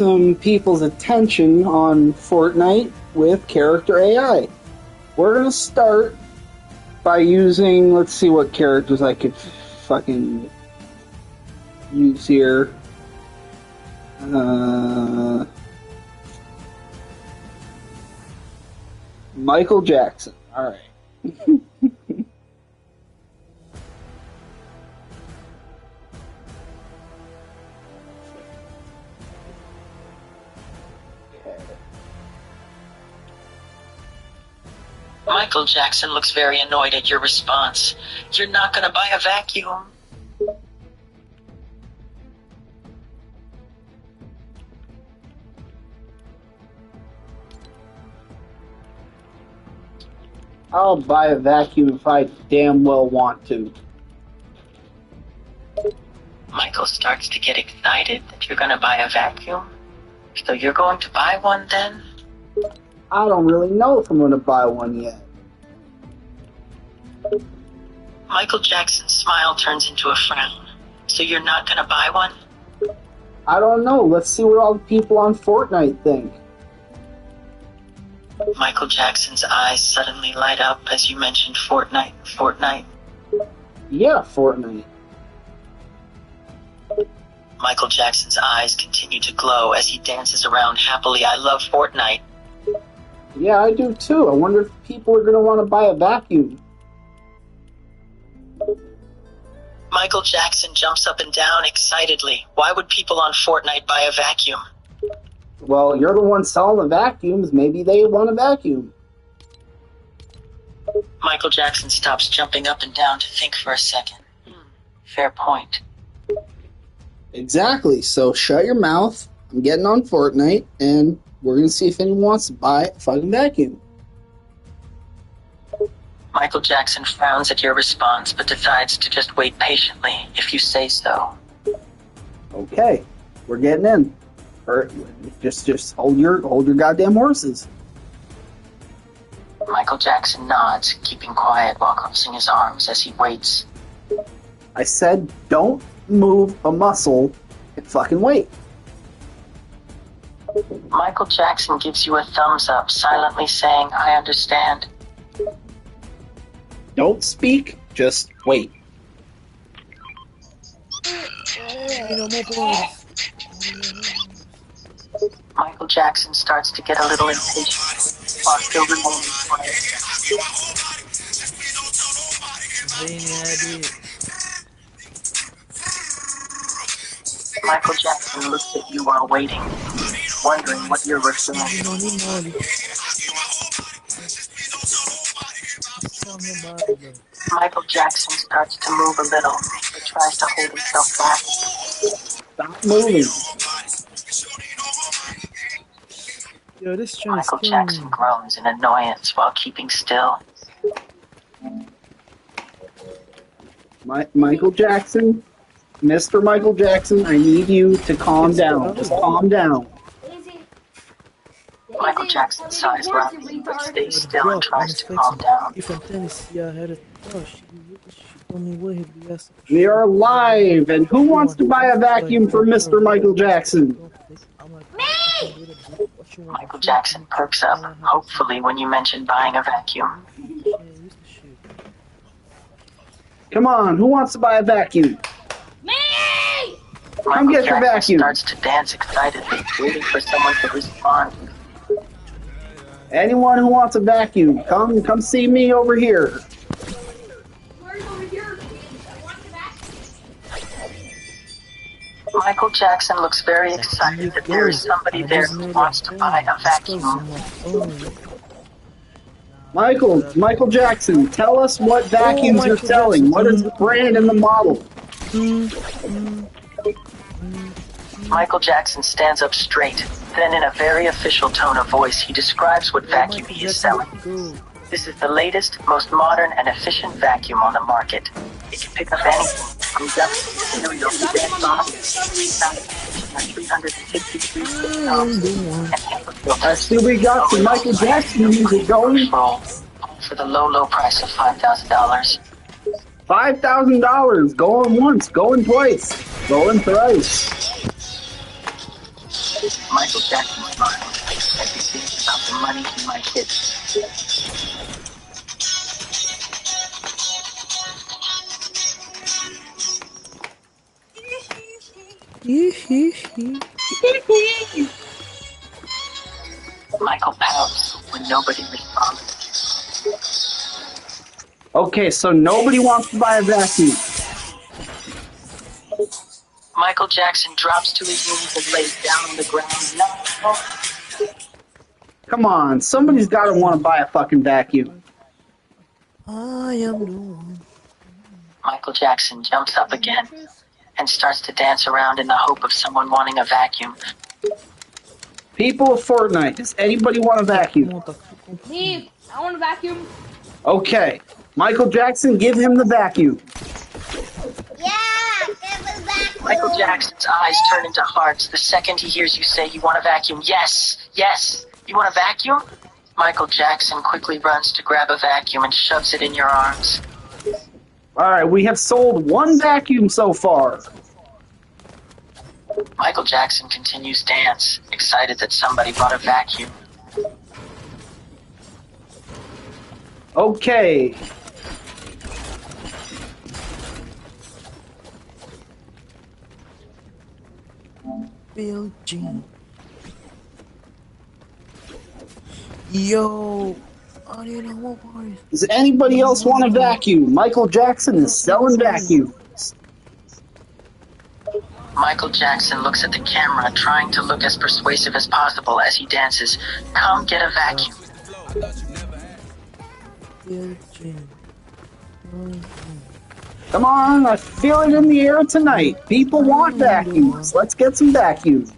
some people's attention on Fortnite with character AI. We're gonna start by using, let's see what characters I could fucking use here. Michael Jackson. All right. Michael Jackson looks very annoyed at your response. You're not gonna buy a vacuum. I'll buy a vacuum if I damn well want to. Michael starts to get excited that you're gonna buy a vacuum. So you're going to buy one then? I don't really know if I'm going to buy one yet. Michael Jackson's smile turns into a frown. So you're not gonna buy one? I don't know. Let's see what all the people on Fortnite think. Michael Jackson's eyes suddenly light up as you mentioned Fortnite. Fortnite. Yeah, Fortnite. Michael Jackson's eyes continue to glow as he dances around happily. I love Fortnite. Yeah, I do too. I wonder if people are going to want to buy a vacuum. Michael Jackson jumps up and down excitedly. Why would people on Fortnite buy a vacuum? Well, you're the one selling the vacuums. Maybe they want a vacuum. Michael Jackson stops jumping up and down to think for a second. Fair point. Exactly. So shut your mouth. I'm getting on Fortnite, and we're going to see if anyone wants to buy a fucking vacuum. Michael Jackson frowns at your response, but decides to just wait patiently, if you say so. Okay, we're getting in. Or just hold your goddamn horses. Michael Jackson nods, keeping quiet while crossing his arms as he waits. I said, don't move a muscle and fucking wait. Michael Jackson gives you a thumbs up, silently saying, I understand. Don't speak, just wait. Michael Jackson starts to get a little impatient, while still remaining quiet. Michael Jackson looks at you while waiting, wondering what you're referring to. Michael Jackson starts to move a little, but tries to hold himself back. Stop moving. Yo, this Michael Jackson groans in annoyance while keeping still. Michael Jackson, Mr. Michael Jackson, I need you to calm down. Just calm down. Michael Jackson sighs loudly, but stays still and tries to calm down. We are live, and who wants to buy a vacuum for Mr. Michael Jackson? Me! Michael Jackson perks up, hopefully when you mention buying a vacuum. Come on, who wants to buy a vacuum? Me! Come get your vacuum. Starts to dance excitedly, waiting for someone to respond. Anyone who wants a vacuum, come see me over here. Where's over here? I want the vacuum. Michael Jackson looks very excited that there is somebody there who wants to buy a vacuum. Michael Jackson, tell us what vacuums you're selling. What is the brand and the model? Michael Jackson stands up straight. Then in a very official tone of voice, he describes what vacuum he is selling. This is the latest, most modern, and efficient vacuum on the market. It can pick up anything from ducks, cereal, dead boxes, 363 pounds, and paper filters. I see we got some Michael Jackson music going. For the low price of $5,000. $5,000, going once, going twice, going thrice. Michael Jackson smiles as he thinks about the money he might get. Michael pouts when nobody responds. Okay, so nobody wants to buy a vacuum. Michael Jackson drops to his knees and lays down on the ground. No. Come on, somebody's got to want to buy a fucking vacuum. I am the one. Michael Jackson jumps up again and starts to dance around in the hope of someone wanting a vacuum. People of Fortnite, does anybody want a vacuum? Comment t'as tout compris? Me, I want a vacuum. Okay, Michael Jackson, give him the vacuum. Yeah, give a vacuum. Michael Jackson's eyes turn into hearts the second he hears you say you want a vacuum. Yes, yes, you want a vacuum? Michael Jackson quickly runs to grab a vacuum and shoves it in your arms. Alright, we have sold one vacuum so far. Michael Jackson continues dance, excited that somebody bought a vacuum. Okay. Bill Jean. Yo, I didn't know what was. Does anybody else want a vacuum? Michael Jackson is selling vacuums. Michael Jackson looks at the camera, trying to look as persuasive as possible as he dances. Come get a vacuum. Bill Jean. Come on, I feel it in the air tonight. People want vacuums. Let's get some vacuums.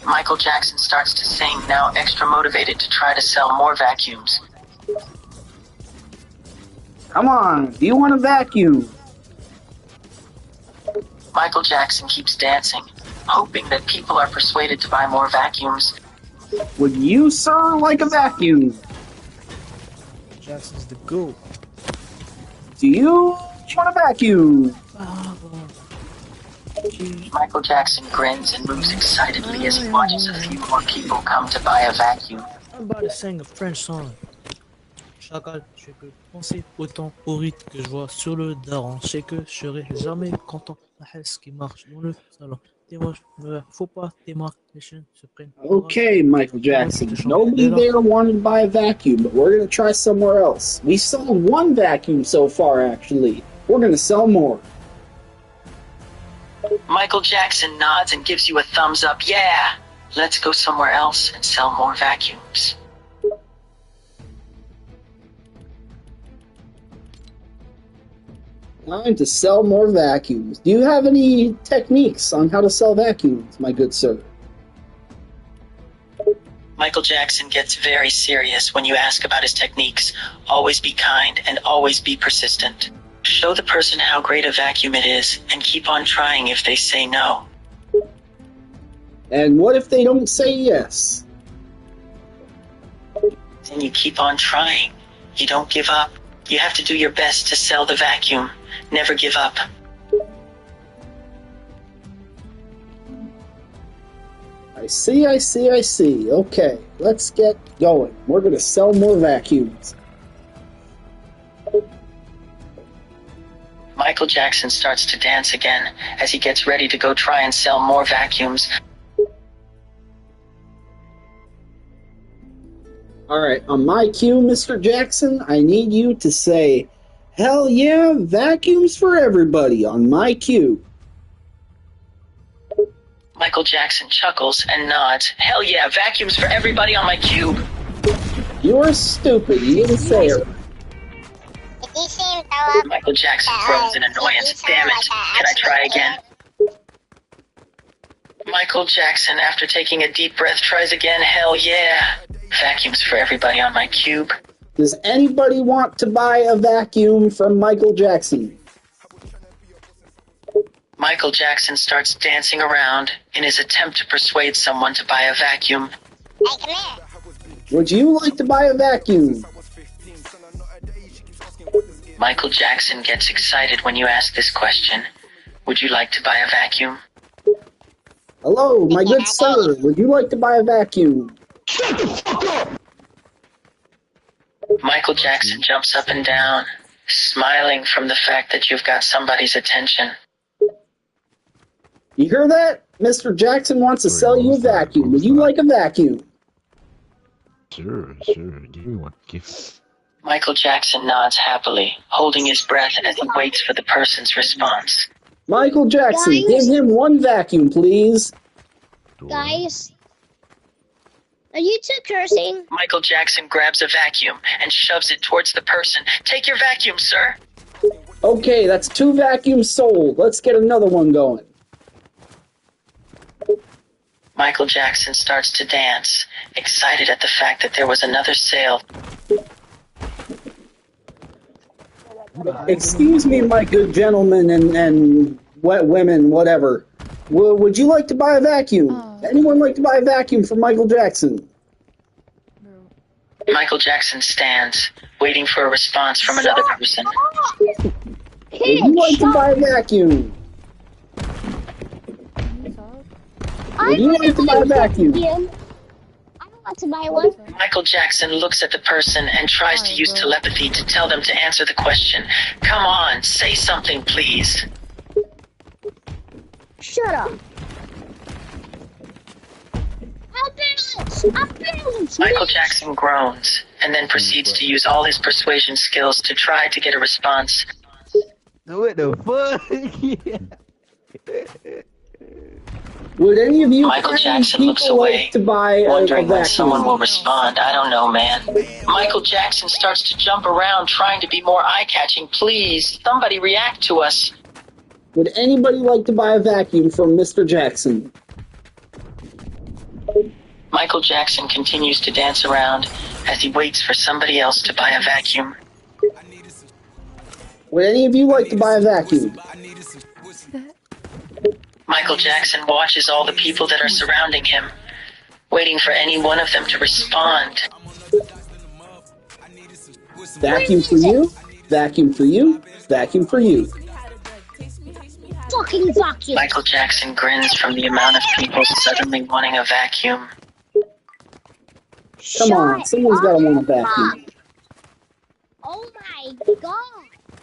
Michael Jackson starts to sing, now extra motivated to try to sell more vacuums. Come on, do you want a vacuum? Michael Jackson keeps dancing, hoping that people are persuaded to buy more vacuums. Would you, sir, like a vacuum? Jackson's the GOAT. Do you want a vacuum? Michael Jackson grins and moves excitedly as he watches a few more people come to buy a vacuum. I'm about to sing a French song. Chacal, je fais que penser autant au rythme que je vois sur le daron. Je sais que je serai jamais content. La hesse qui marche dans le salon. Tes moches, faut pas tes marques, les chaînes se prennent. Okay, Michael Jackson. Nobody there wanted to buy a vacuum, but we're going to try somewhere else. We sold one vacuum so far, actually. We're going to sell more. Michael Jackson nods and gives you a thumbs up. Yeah, let's go somewhere else and sell more vacuums. Time to sell more vacuums. Do you have any techniques on how to sell vacuums, my good sir? Michael Jackson gets very serious when you ask about his techniques. Always be kind and always be persistent. Show the person how great a vacuum it is and keep on trying if they say no. And what if they don't say yes? Then you keep on trying. You don't give up. You have to do your best to sell the vacuum. Never give up. I see. Okay, let's get going. We're going to sell more vacuums. Michael Jackson starts to dance again as he gets ready to go try and sell more vacuums. Alright, on my cue, Mr. Jackson, I need you to say, "Hell yeah, vacuums for everybody," on my cue. Michael Jackson chuckles and nods. Hell yeah, vacuums for everybody on my cube. You're stupid, you didn't say it. Michael Jackson groans in annoyance. Damn it, can I try again? Michael Jackson, after taking a deep breath, tries again. Hell yeah. Vacuums for everybody on my cube. Does anybody want to buy a vacuum from Michael Jackson? Michael Jackson starts dancing around in his attempt to persuade someone to buy a vacuum. Hey, come here. Would you like to buy a vacuum? Michael Jackson gets excited when you ask this question. Would you like to buy a vacuum? Hello, my good sir. Would you like to buy a vacuum? Michael Jackson jumps up and down, smiling from the fact that you've got somebody's attention. You hear that? Mr. Jackson wants to sell you a vacuum. Would you like a vacuum? Sure. Give me one. Michael Jackson nods happily, holding his breath as he waits for the person's response. Michael Jackson, give him one vacuum, please. Guys, are you two cursing? Michael Jackson grabs a vacuum and shoves it towards the person. Take your vacuum, sir. Okay, that's 2 vacuums sold. Let's get another one going. Michael Jackson starts to dance, excited at the fact that there was another sale. Excuse me, my good gentlemen and wet women, whatever. Would you like to buy a vacuum? Anyone like to buy a vacuum from Michael Jackson? Michael Jackson stands, waiting for a response from another person. Would you like to buy a vacuum? Would you like to buy a vacuum? I want to buy one. Michael Jackson looks at the person and tries to use telepathy to tell them to answer the question. Come on, say something, please. Shut up. Michael Jackson groans and then proceeds to use all his persuasion skills to try to get a response. What the fuck? Would any of you Michael Jackson looks people away, like to buy a wondering when vacuum? someone will respond. I don't know, man. Michael Jackson starts to jump around trying to be more eye-catching. Please, somebody react to us. Would anybody like to buy a vacuum from Mr. Jackson? Michael Jackson continues to dance around as he waits for somebody else to buy a vacuum. Would any of you like to buy a vacuum? Michael Jackson watches all the people that are surrounding him, waiting for any one of them to respond. Vacuum for you, vacuum for you, vacuum for you. Fucking vacuum. Michael Jackson grins from the amount of people suddenly wanting a vacuum. Come on, someone's got to want a vacuum. Oh my god.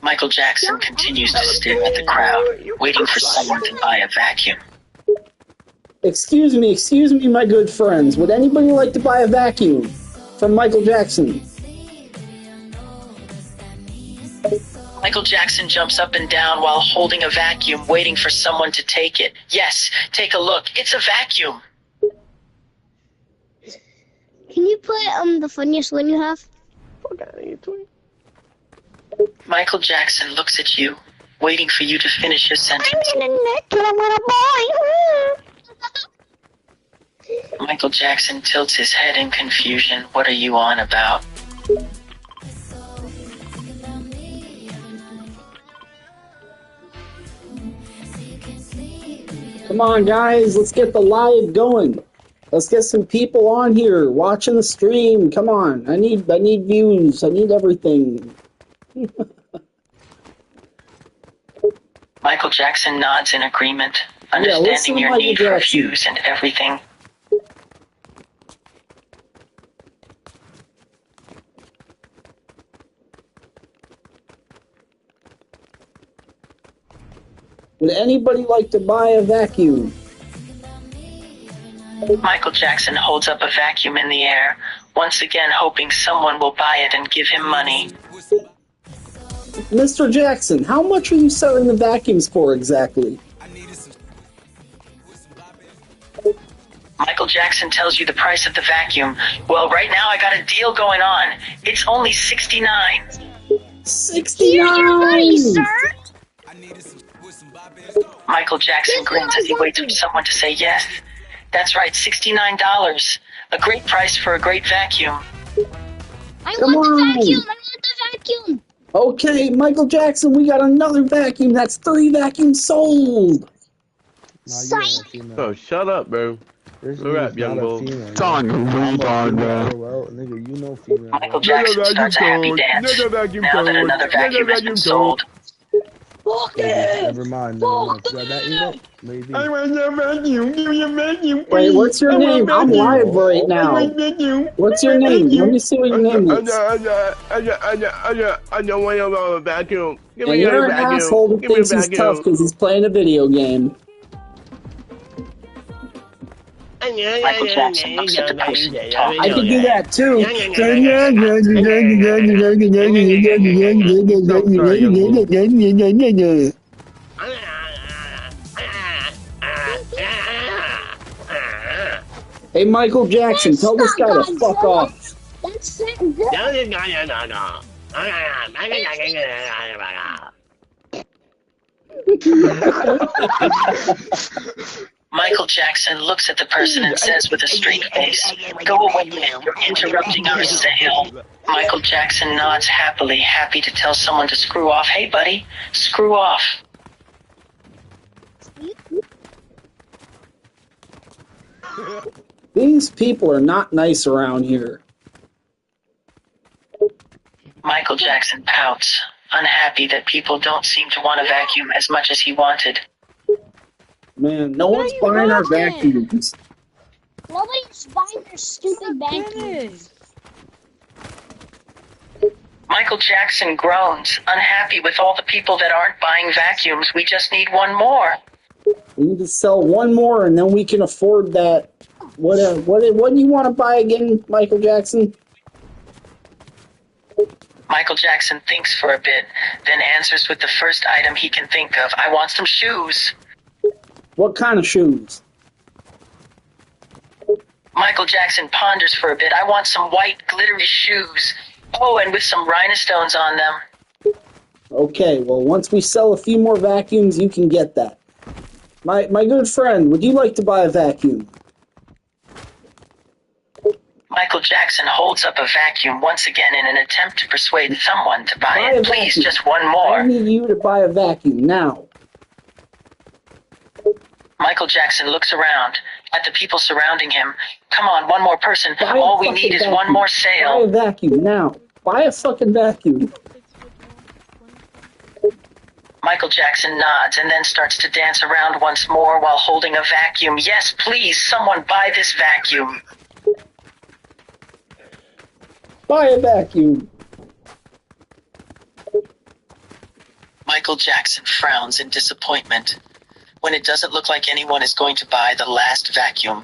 Michael Jackson continues to stare at the crowd, waiting for someone to buy a vacuum. Excuse me, my good friends. Would anybody like to buy a vacuum from Michael Jackson? Michael Jackson jumps up and down while holding a vacuum, waiting for someone to take it. Yes, take a look. It's a vacuum. Can you put the funniest one you have? Michael Jackson looks at you, waiting for you to finish your sentence. Michael Jackson tilts his head in confusion. What are you on about? Come on, guys, let's get the live going. Let's get some people on here watching the stream. Come on, I need views. I need everything. Michael Jackson nods in agreement, understanding your need for views and everything. Would anybody like to buy a vacuum? Michael Jackson holds up a vacuum in the air, once again hoping someone will buy it and give him money. Mr. Jackson, how much are you selling the vacuums for exactly? Michael Jackson tells you the price of the vacuum. Well, right now I got a deal going on. It's only $69. Here's your money, sir. Michael Jackson grins as he waits for someone to say yes. That's right, $69. A great price for a great vacuum. I want the vacuum. Okay, Michael Jackson, we got another vacuum. That's 3 vacuums sold. Oh, shut up, bro. Look up, young bull. Nigga, you know female. Michael Jackson starts a happy dance. Now that another vacuum has been sold. Fuck it! Never mind. Never mind. Fuck Grab that, Evo. Maybe. I want a vacuum. Give me a vacuum, Hey, please. what's your I want name? a I'm vacuum. live right I now. want a vacuum. What's I your want a name? Let vacuum. me see what your name is. I don't want a vacuum. Give And me a you're an vacuum. asshole who Give me a thinks he's tough vacuum. because he's playing a video game. Michael Jackson looks at the person talking. I could do that too. So sorry, young bull. Hey, Michael Jackson, tell this guy to fuck off. That's good. Michael Jackson looks at the person and says with a straight face, "Go away, man. You're interrupting our sale." Michael Jackson nods happily, happy to tell someone to screw off. Hey, buddy, screw off. These people are not nice around here. Michael Jackson pouts, unhappy that people don't seem to want a vacuum as much as he wanted. Man, no one's buying our vacuums. Nobody's buying their stupid vacuums. Michael Jackson groans, unhappy with all the people that aren't buying vacuums. We just need one more. We need to sell one more, and then we can afford that. What do you want to buy again, Michael Jackson? Michael Jackson thinks for a bit, then answers with the first item he can think of. I want some shoes. What kind of shoes? Michael Jackson ponders for a bit. I want some white, glittery shoes. Oh, and with some rhinestones on them. Okay, well, once we sell a few more vacuums, you can get that. My good friend, would you like to buy a vacuum? Michael Jackson holds up a vacuum once again in an attempt to persuade someone to buy it. Please, just one I more. need you to buy a vacuum now. Michael Jackson looks around at the people surrounding him. Come on, one more person. Buy a All we fucking need is vacuum. one more Buy a sale. vacuum now. Buy a fucking vacuum. Michael Jackson nods and then starts to dance around once more while holding a vacuum. Yes, please, someone buy this vacuum. Buy a vacuum. Michael Jackson frowns in disappointment when it doesn't look like anyone is going to buy the last vacuum.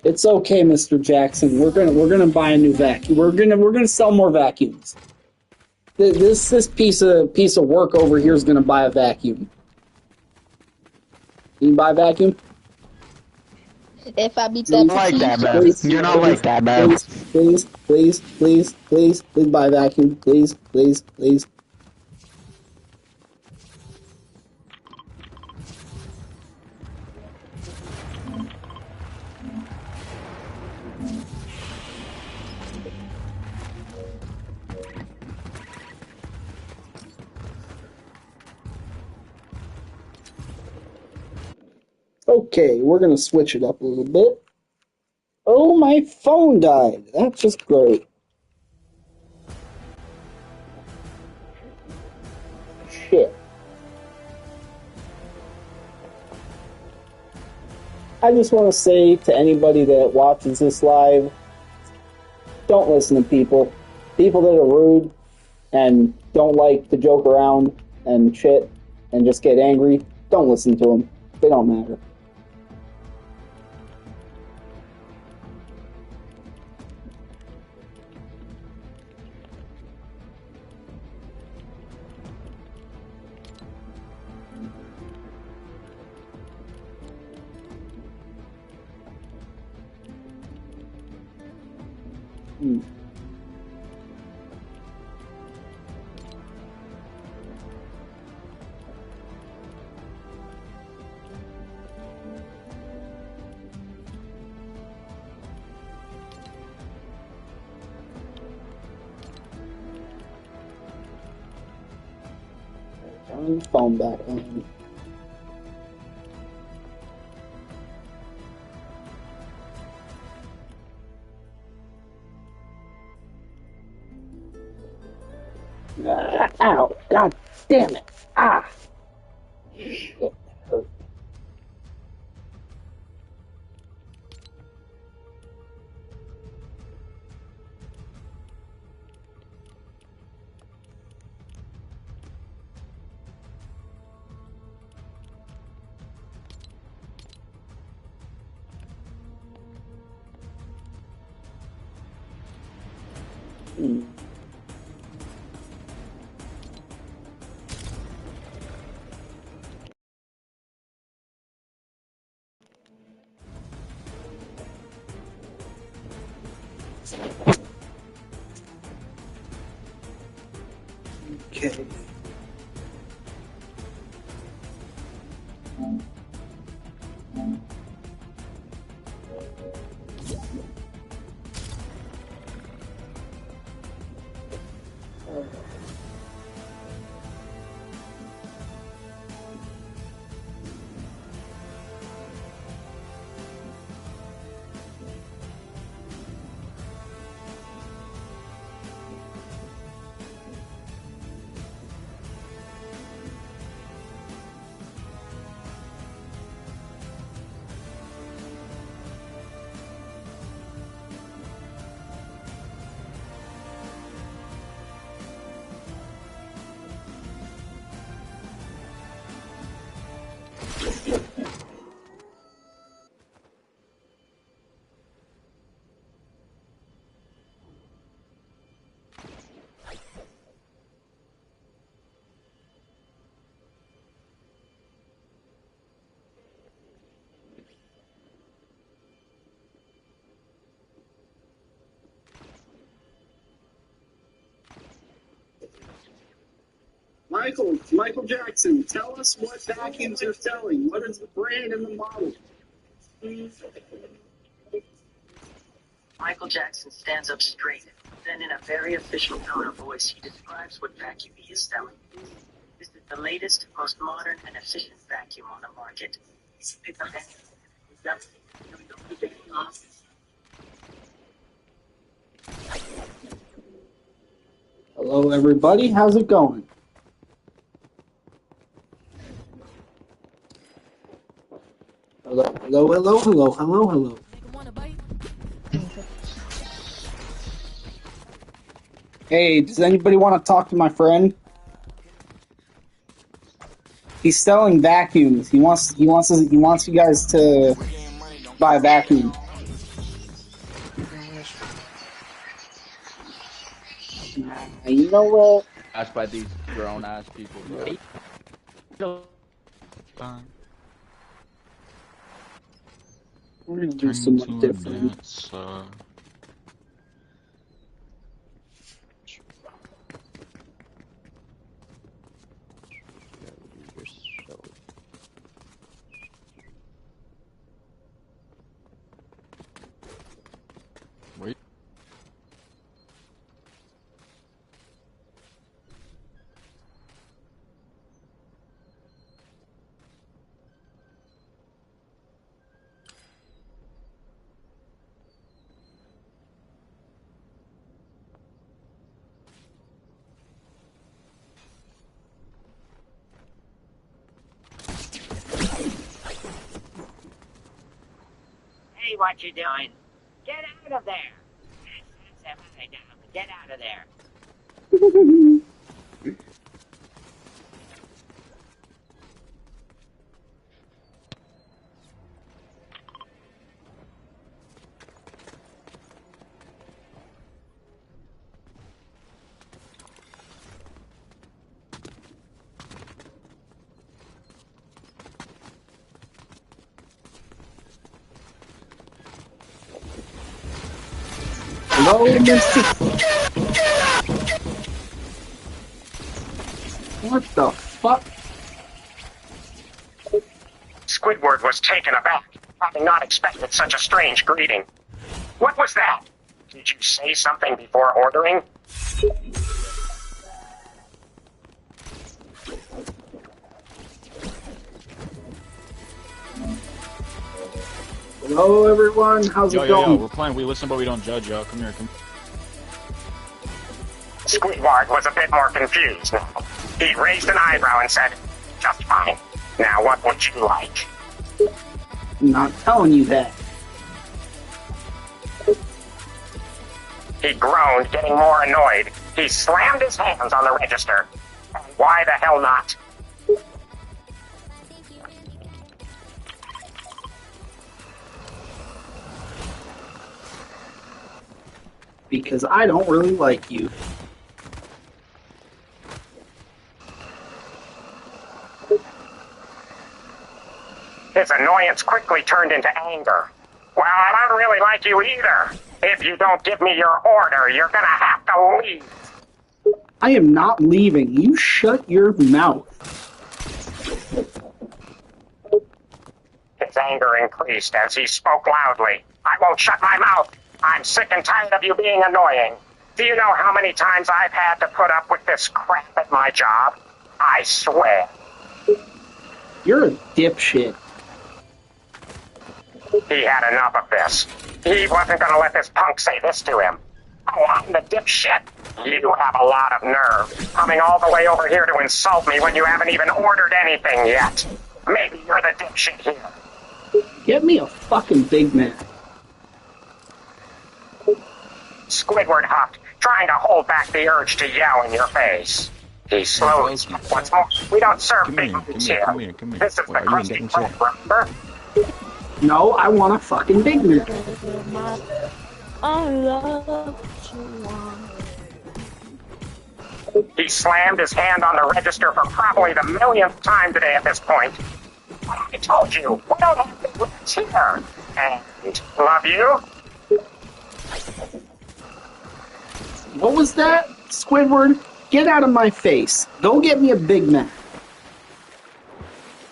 It's okay, Mr. Jackson. We're gonna buy a new vacuum. We're gonna sell more vacuums. This piece of work over here is gonna buy a vacuum. You can buy a vacuum? If I beat You're that, not like that, bro. Please, You're not like that, bro. Please buy a vacuum. Please. Okay, we're gonna switch it up a little bit. Oh, my phone died. That's just great. Shit. I just want to say to anybody that watches this live, don't listen to people. People that are rude and don't like to joke around and shit and just get angry, don't listen to them. They don't matter. Turn the phone back on. Ow! God damn it! Ah! Okay. Michael Jackson, tell us what vacuums you're selling. What is the brand and the model? Michael Jackson stands up straight. Then, in a very official tone of voice, he describes what vacuum he is selling. This is the latest, most modern, and efficient vacuum on the market. Pick up that. Hello, everybody. How's it going? Hello, hello, hello, hello, hello, hello. Hey, does anybody want to talk to my friend? He's selling vacuums. He wants you guys to buy a vacuum. You know what? Asked by these grown ass people, bro. We're gonna do something different. Wait. Hey, what you doing? Get out of there! That's it, down. Get out of there. Hello, Mr. What the fuck? Squidward was taken aback, having not expected such a strange greeting. What was that? Did you say something before ordering? Hello, everyone. How's it going? Yo, we're playing. We listen, but we don't judge, yo. Come here, come. Squidward was a bit more confused now. He raised an eyebrow and said, "Just fine." Now, what would you like? I'm not telling you that. He groaned, getting more annoyed. He slammed his hands on the register. And why the hell not? Because I don't really like you. His annoyance quickly turned into anger. Well, I don't really like you either. If you don't give me your order, you're gonna have to leave. I am not leaving. You shut your mouth. His anger increased as he spoke loudly. I won't shut my mouth. I'm sick and tired of you being annoying. Do you know how many times I've had to put up with this crap at my job? I swear. You're a dipshit. He had enough of this. He wasn't going to let this punk say this to him. Oh, I'm the dipshit. You have a lot of nerve, coming all the way over here to insult me when you haven't even ordered anything yet. Maybe you're the dipshit here. Get me a fucking Big Mac. Squidward huffed, trying to hold back the urge to yell in your face. He slowly spoke once more. We don't serve big meats here. This is the Krusty Krab, remember? No, I want a fucking Big Mac. I love you. He slammed his hand on the register for probably the millionth time today at this point. I told you, we don't have big meats here. And love you? What was that, Squidward? Get out of my face. Go get me a Big Mac.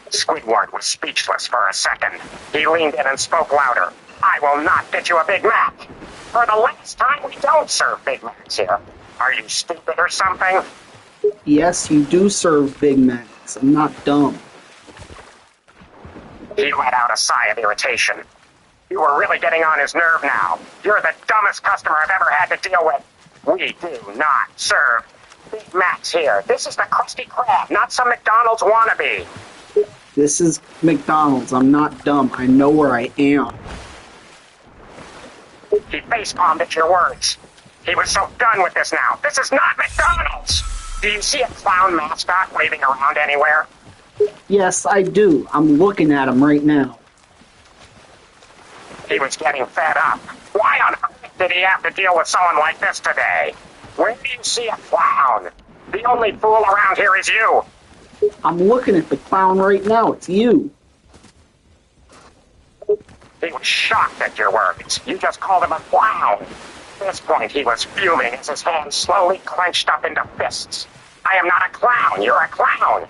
Squidward was speechless for a second. He leaned in and spoke louder. I will not get you a Big Mac. For the last time, we don't serve Big Macs here. Are you stupid or something? Yes, you do serve Big Macs. I'm not dumb. He let out a sigh of irritation. You were really getting on his nerve now. You're the dumbest customer I've ever had to deal with. We do not serve Big Macs here. This is the Krusty Krab, not some McDonald's wannabe. This is McDonald's. I'm not dumb. I know where I am. He facepalmed at your words. He was so done with this now. This is not McDonald's. Do you see a clown mascot waving around anywhere? Yes, I do. I'm looking at him right now. He was getting fed up. Why on earth did he have to deal with someone like this today? Where do you see a clown? The only fool around here is you. I'm looking at the clown right now. It's you. He was shocked at your words. You just called him a clown. At this point, he was fuming as his hands slowly clenched up into fists. I am not a clown. You're a clown.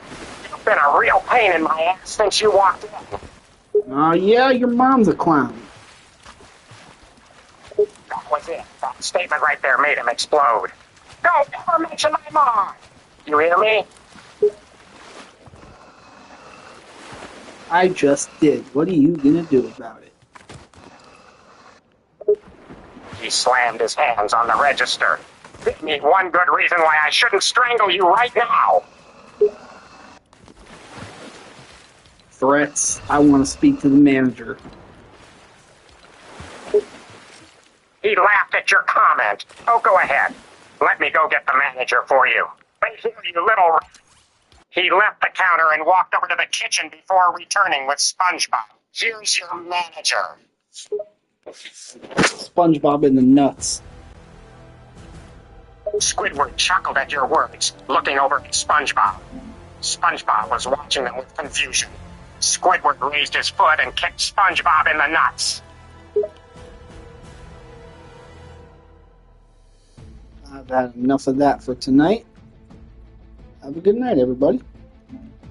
You've been a real pain in my ass since you walked in. Yeah, your mom's a clown. That was it. That statement right there made him explode. Don't ever mention my mom. You hear me? I just did. What are you gonna do about it? He slammed his hands on the register. Give me one good reason why I shouldn't strangle you right now. Threats. I want to speak to the manager. He laughed at your comment. Oh, go ahead. Let me go get the manager for you. Wait here, you little... He left the counter and walked over to the kitchen before returning with SpongeBob. Here's your manager. SpongeBob in the nuts. Squidward chuckled at your words, looking over at SpongeBob. SpongeBob was watching them with confusion. Squidward raised his foot and kicked SpongeBob in the nuts. I've had enough of that for tonight. Have a good night, everybody.